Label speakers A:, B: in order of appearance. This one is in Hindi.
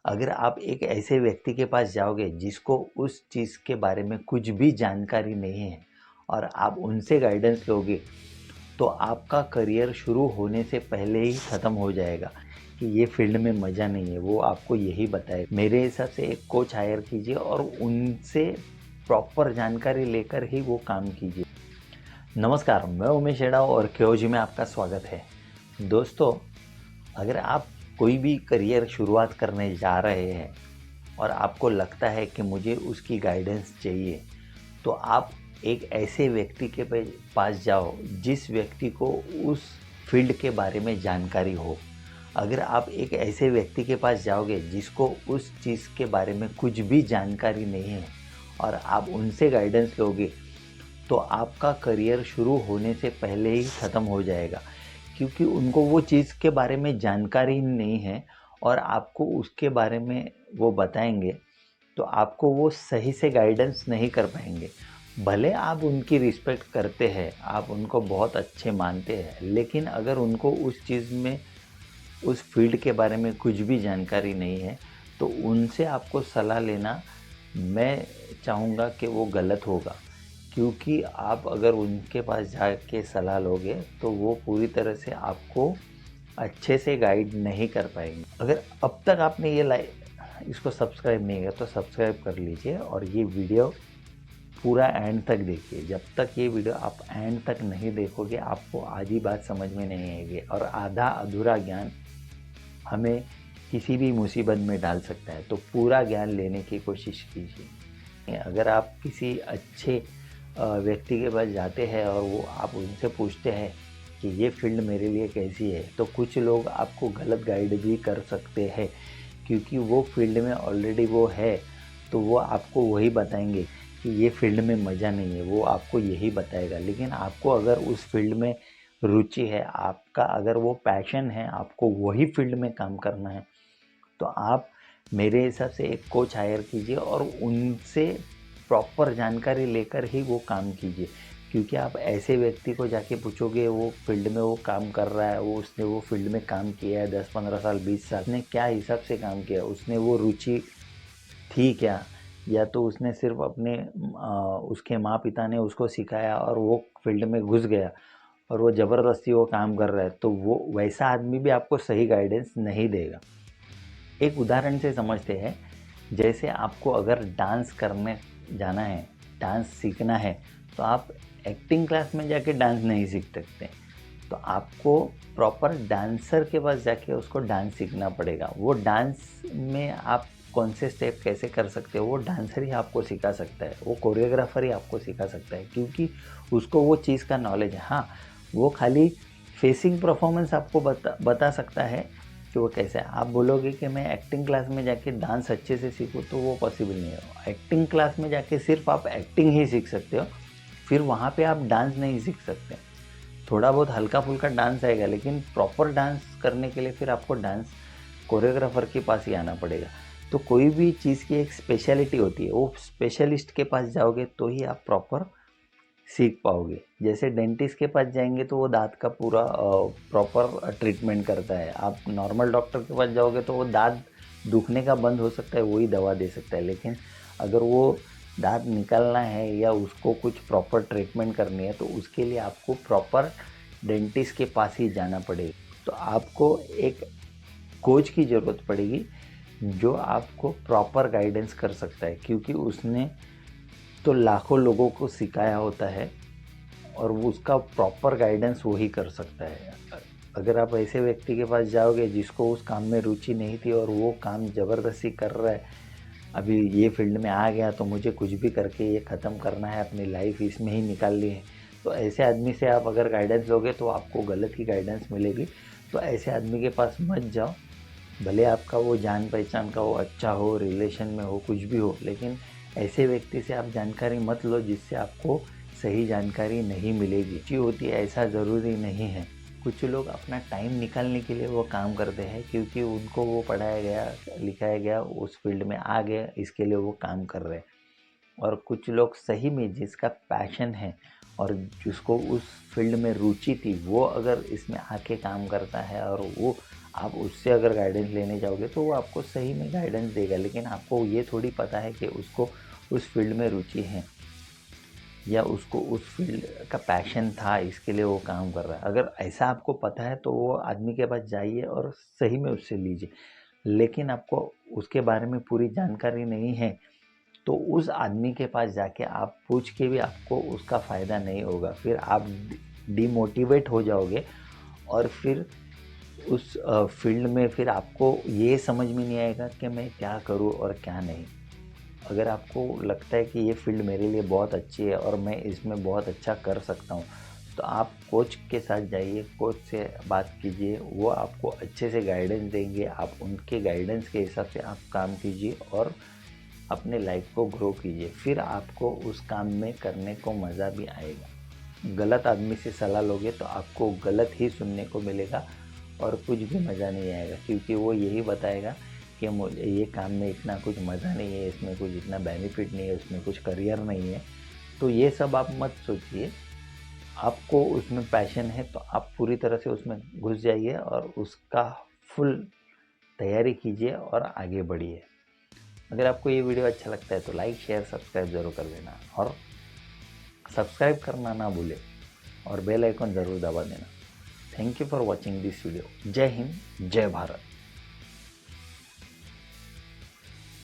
A: अगर आप एक ऐसे व्यक्ति के पास जाओगे जिसको उस चीज़ के बारे में कुछ भी जानकारी नहीं है और आप उनसे गाइडेंस लोगे तो आपका करियर शुरू होने से पहले ही ख़त्म हो जाएगा कि ये फील्ड में मज़ा नहीं है। वो आपको यही बताए। मेरे हिसाब से एक कोच हायर कीजिए और उनसे प्रॉपर जानकारी लेकर ही वो काम कीजिए। नमस्कार, मैं उमेश एडाव और क्योजी में आपका स्वागत है। दोस्तों, अगर आप कोई भी करियर शुरुआत करने जा रहे हैं और आपको लगता है कि मुझे उसकी गाइडेंस चाहिए, तो आप एक ऐसे व्यक्ति के पास जाओ जिस व्यक्ति को उस फील्ड के बारे में जानकारी हो। अगर आप एक ऐसे व्यक्ति के पास जाओगे जिसको उस चीज़ के बारे में कुछ भी जानकारी नहीं है और आप उनसे गाइडेंस लोगे तो आपका करियर शुरू होने से पहले ही ख़त्म हो जाएगा, क्योंकि उनको वो चीज़ के बारे में जानकारी नहीं है और आपको उसके बारे में वो बताएंगे तो आपको वो सही से गाइडेंस नहीं कर पाएंगे। भले आप उनकी रिस्पेक्ट करते हैं, आप उनको बहुत अच्छे मानते हैं, लेकिन अगर उनको उस चीज़ में उस फील्ड के बारे में कुछ भी जानकारी नहीं है तो उनसे आपको सलाह लेना मैं चाहूँगा कि वो गलत होगा, क्योंकि आप अगर उनके पास जाके सलाह लोगे तो वो पूरी तरह से आपको अच्छे से गाइड नहीं कर पाएंगे। अगर अब तक आपने इसको सब्सक्राइब नहीं किया तो सब्सक्राइब कर लीजिए और ये वीडियो पूरा एंड तक देखिए। जब तक ये वीडियो आप एंड तक नहीं देखोगे आपको आधी बात समझ में नहीं आएगी और आधा अधूरा ज्ञान हमें किसी भी मुसीबत में डाल सकता है। तो पूरा ज्ञान लेने की कोशिश कीजिए। अगर आप किसी अच्छे व्यक्ति के पास जाते हैं और वो आप उनसे पूछते हैं कि ये फील्ड मेरे लिए कैसी है, तो कुछ लोग आपको गलत गाइड भी कर सकते हैं, क्योंकि वो फील्ड में ऑलरेडी वो है तो वो आपको वही बताएंगे कि ये फील्ड में मज़ा नहीं है, वो आपको यही बताएगा। लेकिन आपको अगर उस फील्ड में रुचि है, आपका अगर वो पैशन है, आपको वही फील्ड में काम करना है, तो आप मेरे हिसाब से एक कोच हायर कीजिए और उनसे प्रॉपर जानकारी लेकर ही वो काम कीजिए। क्योंकि आप ऐसे व्यक्ति को जाके पूछोगे वो फील्ड में वो काम कर रहा है, उसने वो फील्ड में काम किया है 10-15 साल 20 साल, उसने क्या हिसाब से काम किया, उसने वो रुचि थी क्या, या तो उसने सिर्फ अपने उसके माँ पिता ने उसको सिखाया और वो फील्ड में घुस गया और वो ज़बरदस्ती वो काम कर रहा है, तो वो वैसा आदमी भी आपको सही गाइडेंस नहीं देगा। एक उदाहरण से समझते हैं। जैसे आपको अगर डांस करने जाना है, डांस सीखना है, तो आप एक्टिंग क्लास में जाके डांस नहीं सीख सकते। तो आपको प्रॉपर डांसर के पास जाके उसको डांस सीखना पड़ेगा। वो डांस में आप कौन से स्टेप कैसे कर सकते हो वो डांसर ही आपको सिखा सकता है, वो कोरियोग्राफर ही आपको सिखा सकता है, क्योंकि उसको वो चीज़ का नॉलेज है। हाँ, वो खाली फेसिंग परफॉर्मेंस आपको बता सकता है कि वो कैसा है। आप बोलोगे कि मैं एक्टिंग क्लास में जाके डांस अच्छे से सीखूँ, तो वो पॉसिबल नहीं है। एक्टिंग क्लास में जाके सिर्फ आप एक्टिंग ही सीख सकते हो, फिर वहाँ पे आप डांस नहीं सीख सकते। थोड़ा बहुत हल्का फुल्का डांस आएगा, लेकिन प्रॉपर डांस करने के लिए फिर आपको डांस कोरियोग्राफर के पास ही आना पड़ेगा। तो कोई भी चीज़ की एक स्पेशलिटी होती है, वो स्पेशलिस्ट के पास जाओगे तो ही आप प्रॉपर सीख पाओगे। जैसे डेंटिस्ट के पास जाएंगे तो वो दांत का पूरा प्रॉपर ट्रीटमेंट करता है। आप नॉर्मल डॉक्टर के पास जाओगे तो वो दांत दुखने का बंद हो सकता है, वही दवा दे सकता है। लेकिन अगर वो दांत निकालना है या उसको कुछ प्रॉपर ट्रीटमेंट करनी है तो उसके लिए आपको प्रॉपर डेंटिस्ट के पास ही जाना पड़ेगा। तो आपको एक कोच की ज़रूरत पड़ेगी जो आपको प्रॉपर गाइडेंस कर सकता है, क्योंकि उसने तो लाखों लोगों को सिखाया होता है और वो उसका प्रॉपर गाइडेंस वो ही कर सकता है। अगर आप ऐसे व्यक्ति के पास जाओगे जिसको उस काम में रुचि नहीं थी और वो काम ज़बरदस्ती कर रहा है, अभी ये फील्ड में आ गया तो मुझे कुछ भी करके ये ख़त्म करना है, अपनी लाइफ इसमें ही निकाल ली है, तो ऐसे आदमी से आप अगर गाइडेंस लोगे तो आपको गलत ही गाइडेंस मिलेगी। तो ऐसे आदमी के पास मत जाओ। भले आपका वो जान पहचान का वो अच्छा हो, रिलेशन में हो, कुछ भी हो, लेकिन ऐसे व्यक्ति से आप जानकारी मत लो जिससे आपको सही जानकारी नहीं मिलेगी। अच्छी होती है ऐसा ज़रूरी नहीं है। कुछ लोग अपना टाइम निकालने के लिए वो काम करते हैं, क्योंकि उनको वो पढ़ाया गया लिखाया गया, उस फील्ड में आ गया, इसके लिए वो काम कर रहे हैं। और कुछ लोग सही में जिसका पैशन है और जिसको उस फील्ड में रुचि थी, वो अगर इसमें आके काम करता है और वो आप उससे अगर गाइडेंस लेने जाओगे तो वो आपको सही में गाइडेंस देगा, लेकिन आपको ये थोड़ी पता है कि उसको उस फील्ड में रुचि है या उसको उस फील्ड का पैशन था, इसके लिए वो काम कर रहा है। अगर ऐसा आपको पता है तो वो आदमी के पास जाइए और सही में उससे लीजिए। लेकिन आपको उसके बारे में पूरी जानकारी नहीं है तो उस आदमी के पास जाके आप पूछ के भी आपको उसका फ़ायदा नहीं होगा। फिर आप डिमोटिवेट हो जाओगे और फिर उस फील्ड में फिर आपको ये समझ में नहीं आएगा कि मैं क्या करूँ और क्या नहीं। अगर आपको लगता है कि ये फील्ड मेरे लिए बहुत अच्छी है और मैं इसमें बहुत अच्छा कर सकता हूँ, तो आप कोच के साथ जाइए, कोच से बात कीजिए, वो आपको अच्छे से गाइडेंस देंगे। आप उनके गाइडेंस के हिसाब से आप काम कीजिए और अपने लाइफ को ग्रो कीजिए। फिर आपको उस काम में करने को मज़ा भी आएगा। गलत आदमी से सलाह लोगे तो आपको गलत ही सुनने को मिलेगा और कुछ भी मज़ा नहीं आएगा, क्योंकि वो यही बताएगा कि मुझे ये काम में इतना कुछ मज़ा नहीं है, इसमें कुछ इतना बेनिफिट नहीं है, उसमें कुछ करियर नहीं है। तो ये सब आप मत सोचिए। आपको उसमें पैशन है तो आप पूरी तरह से उसमें घुस जाइए और उसका फुल तैयारी कीजिए और आगे बढ़िए। अगर आपको ये वीडियो अच्छा लगता है तो लाइक शेयर सब्सक्राइब ज़रूर कर देना और सब्सक्राइब करना ना भूलें और बेल आइकन ज़रूर दबा देना। Thank you for watching this video. जय हिंद, जय भारत।